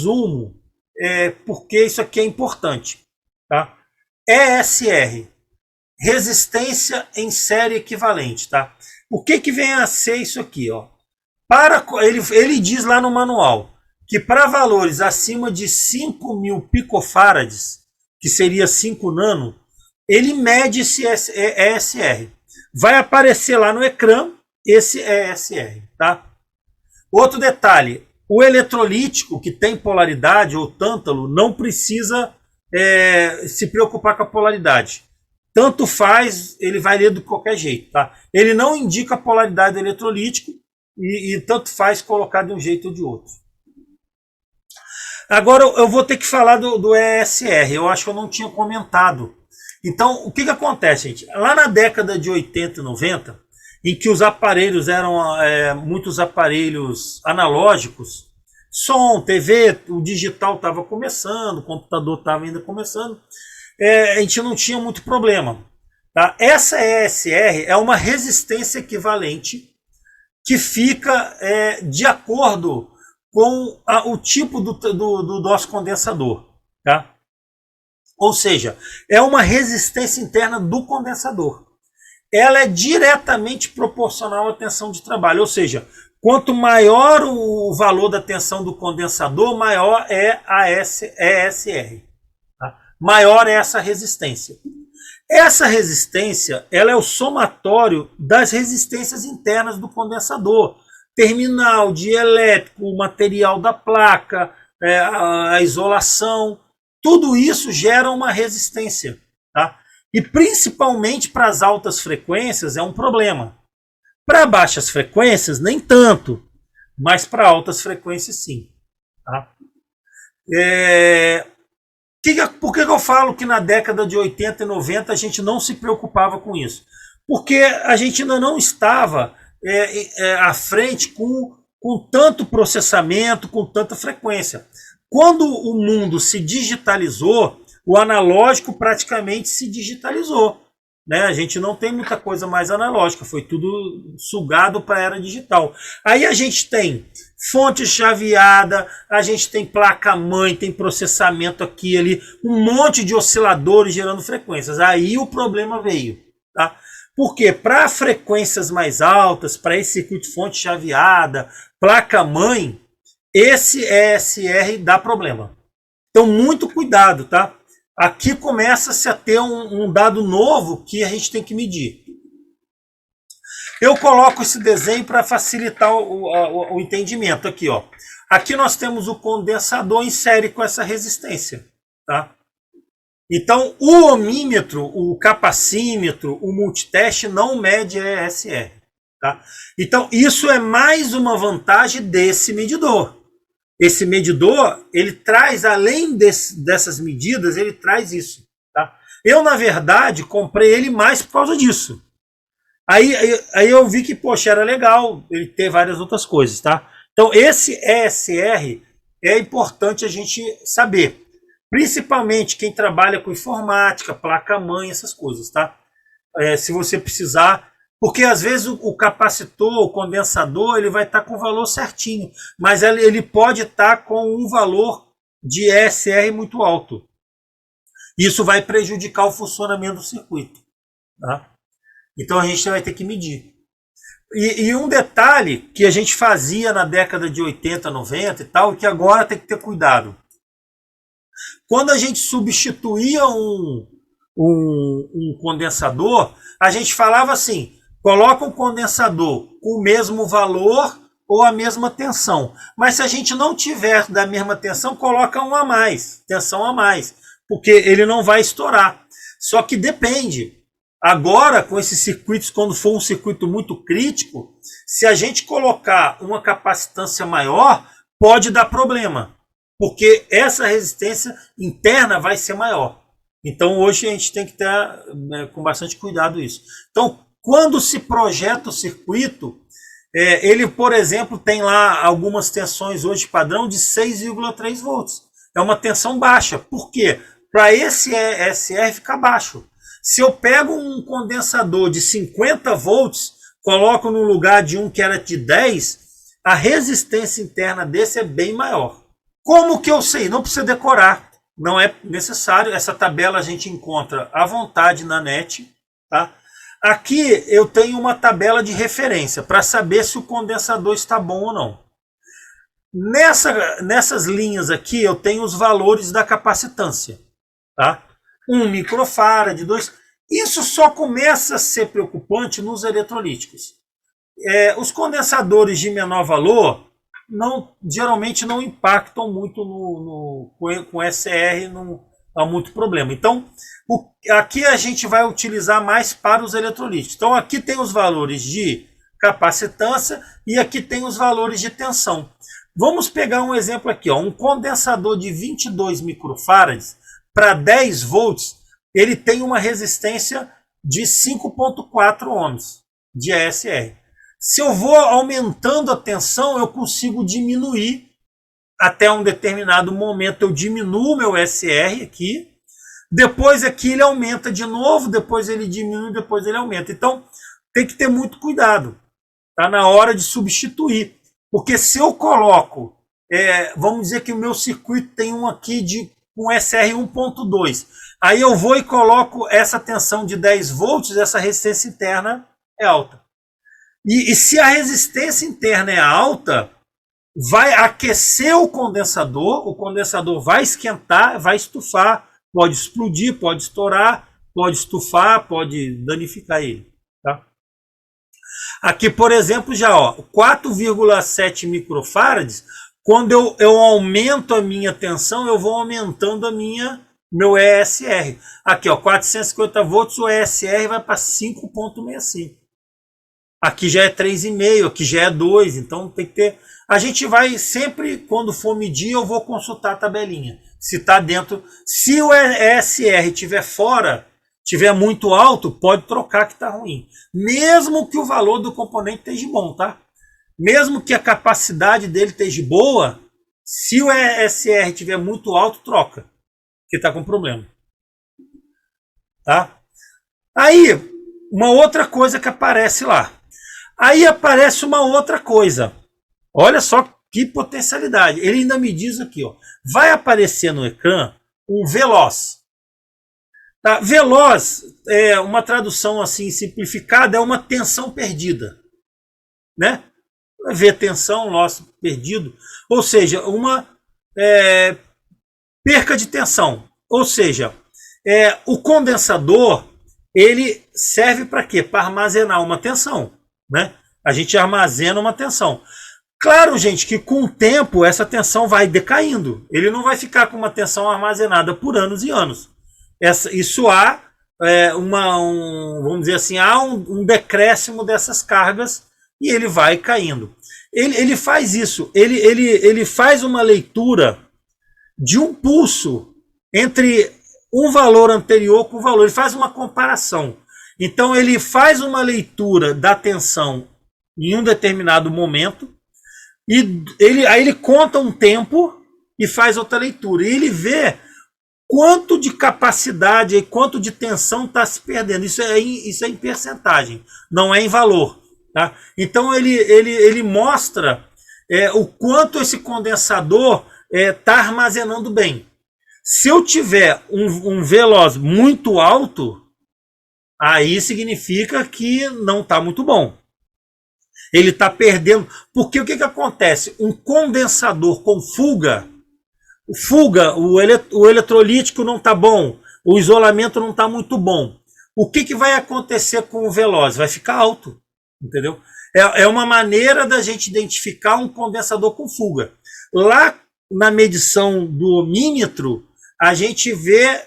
resumo, porque isso aqui é importante. Tá? ESR, resistência em série equivalente. Tá? O que vem a ser isso aqui? Ó? Ele diz lá no manual que para valores acima de 5.000 picofarads, que seria 5 nano, ele mede esse ESR. Vai aparecer lá no ecrã esse ESR. Tá? Outro detalhe, o eletrolítico que tem polaridade ou tântalo não precisa se preocupar com a polaridade. Tanto faz, ele vai ler de qualquer jeito. Tá? Ele não indica a polaridade do eletrolítico e tanto faz colocar de um jeito ou de outro. Agora eu vou ter que falar do ESR, eu acho que eu não tinha comentado. Então, o que acontece, gente? Lá na década de 80 e 90, em que os aparelhos eram muitos aparelhos analógicos, som, TV, o digital estava começando, o computador estava ainda começando, a gente não tinha muito problema. Tá? Essa ESR é uma resistência equivalente que fica de acordo com o tipo do nosso condensador. Tá? Ou seja, é uma resistência interna do condensador. Ela é diretamente proporcional à tensão de trabalho. Ou seja, quanto maior o valor da tensão do condensador, maior é a ESR. Tá? Maior é essa resistência. Essa resistência ela é o somatório das resistências internas do condensador. Terminal, dielétrico, o material da placa, a isolação, tudo isso gera uma resistência. Tá? E principalmente para as altas frequências é um problema. Para baixas frequências, nem tanto, mas para altas frequências sim. Tá? Por que eu falo que na década de 80 e 90 a gente não se preocupava com isso? Porque a gente ainda não estava à frente com tanto processamento, com tanta frequência. Quando o mundo se digitalizou, o analógico praticamente se digitalizou. Né? A gente não tem muita coisa mais analógica, foi tudo sugado para a era digital. Aí a gente tem fonte chaveada, a gente tem placa-mãe, tem processamento aqui e ali, um monte de osciladores gerando frequências. Aí o problema veio. Tá? Porque para frequências mais altas, para esse circuito fonte chaveada, placa-mãe, esse ESR dá problema. Então muito cuidado, tá? Aqui começa-se a ter um dado novo que a gente tem que medir. Eu coloco esse desenho para facilitar o entendimento aqui, ó. Aqui nós temos o condensador em série com essa resistência, tá? Então o ohmímetro, o capacímetro, o multiteste não mede ESR, tá? Então isso é mais uma vantagem desse medidor. Esse medidor, ele traz, além dessas medidas, ele traz isso. Tá? Eu, na verdade, comprei ele mais por causa disso. Aí eu vi que, poxa, era legal ele ter várias outras coisas. Tá? Então, esse ESR é importante a gente saber. Principalmente quem trabalha com informática, placa-mãe, essas coisas. Tá? Se você precisar... Porque às vezes o capacitor, o condensador, ele vai estar com o valor certinho, mas ele pode estar com um valor de ESR muito alto. Isso vai prejudicar o funcionamento do circuito. Tá? Então a gente vai ter que medir. E um detalhe que a gente fazia na década de 80, 90 e tal, que agora tem que ter cuidado. Quando a gente substituía um condensador, a gente falava assim... Coloca um condensador com o mesmo valor ou a mesma tensão. Mas se a gente não tiver da mesma tensão, coloca um a mais, tensão a mais, porque ele não vai estourar. Só que depende. Agora, com esses circuitos, quando for um circuito muito crítico, se a gente colocar uma capacitância maior, pode dar problema, porque essa resistência interna vai ser maior. Então hoje a gente tem que ter com bastante cuidado isso. Então, quando se projeta o circuito, ele, por exemplo, tem lá algumas tensões hoje padrão de 6,3 volts. É uma tensão baixa. Por quê? Para esse ESR ficar baixo. Se eu pego um condensador de 50 volts, coloco no lugar de um que era de 10, a resistência interna desse é bem maior. Como que eu sei? Não precisa decorar, não é necessário. Essa tabela a gente encontra à vontade na net, tá? Aqui eu tenho uma tabela de referência para saber se o condensador está bom ou não. Nessas linhas aqui eu tenho os valores da capacitância, tá? 1 microfarad, 2. Isso só começa a ser preocupante nos eletrolíticos. Os condensadores de menor valor geralmente não impactam muito com SR, não há muito problema. Então, aqui a gente vai utilizar mais para os eletrolíticos. Então, aqui tem os valores de capacitância e aqui tem os valores de tensão. Vamos pegar um exemplo aqui, ó, um condensador de 22 microfarads para 10 volts, ele tem uma resistência de 5,4 ohms de ESR. Se eu vou aumentando a tensão, eu consigo diminuir até um determinado momento. Eu diminuo meu SR aqui, depois aqui ele aumenta de novo, depois ele diminui, depois ele aumenta. Então tem que ter muito cuidado, tá? Na hora de substituir. Porque se eu coloco, vamos dizer que o meu circuito tem um aqui com SR 1.2. Aí eu vou e coloco essa tensão de 10 volts, essa resistência interna é alta. E se a resistência interna é alta, vai aquecer o condensador vai esquentar, vai estufar, pode explodir, pode estourar, pode estufar, pode danificar ele. Tá? Aqui, por exemplo, já 4,7 microfarads, quando eu aumento a minha tensão, eu vou aumentando meu ESR. Aqui, 450 volts, o ESR vai para 5,65. Aqui já é 3,5, aqui já é 2, então tem que ter... A gente vai sempre, quando for medir, eu vou consultar a tabelinha. Se está dentro... Se o ESR estiver fora, estiver muito alto, pode trocar que está ruim. Mesmo que o valor do componente esteja bom, tá? Mesmo que a capacidade dele esteja boa, se o ESR estiver muito alto, troca, que está com problema. Tá? Aí, uma outra coisa que aparece lá. Aí aparece uma outra coisa. Olha só que potencialidade. Ele ainda me diz aqui, ó, vai aparecer no ecrã um veloz. Tá? Veloz é uma tradução assim simplificada, é uma tensão perdida, né? Ver tensão, loss perdido, ou seja, uma perca de tensão. Ou seja, o condensador ele serve para quê? Para armazenar uma tensão. Né? A gente armazena uma tensão. Claro, gente, que com o tempo essa tensão vai decaindo. Ele não vai ficar com uma tensão armazenada por anos e anos. Isso há vamos dizer assim, há um decréscimo dessas cargas e ele vai caindo. Ele faz isso. Ele faz uma leitura de um pulso entre um valor anterior com o valor. Ele faz uma comparação. Então ele faz uma leitura da tensão em um determinado momento e aí ele conta um tempo e faz outra leitura. E ele vê quanto de capacidade e quanto de tensão está se perdendo. Isso é em percentagem, não é em valor. Tá? Então ele mostra o quanto esse condensador está armazenando bem. Se eu tiver um veloz muito alto, aí significa que não está muito bom. Ele está perdendo. Porque o que acontece? Um condensador com fuga, o eletrolítico não está bom, o isolamento não está muito bom. O que vai acontecer com o veloz? Vai ficar alto. Entendeu? É uma maneira da gente identificar um condensador com fuga. Lá na medição do ohmímetro, a gente vê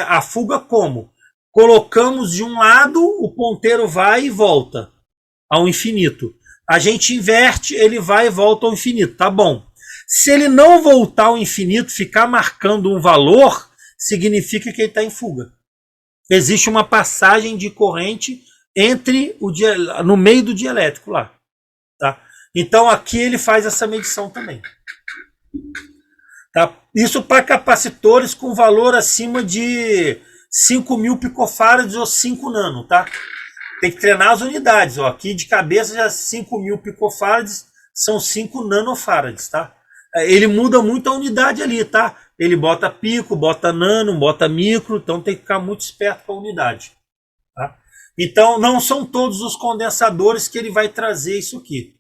a fuga como? Colocamos de um lado, o ponteiro vai e volta ao infinito. A gente inverte, ele vai e volta ao infinito. Tá bom. Se ele não voltar ao infinito, ficar marcando um valor, significa que ele está em fuga. Existe uma passagem de corrente no meio do dielétrico lá. Tá? Então aqui ele faz essa medição também. Tá? Isso para capacitores com valor acima de 5.000 picofarads ou 5 nano, tá? Tem que treinar as unidades, ó. Aqui de cabeça já 5.000 picofarads são 5 nanofarads, tá? Ele muda muito a unidade ali, tá? Ele bota pico, bota nano, bota micro, então tem que ficar muito esperto com a unidade. Tá? Então não são todos os condensadores que ele vai trazer isso aqui.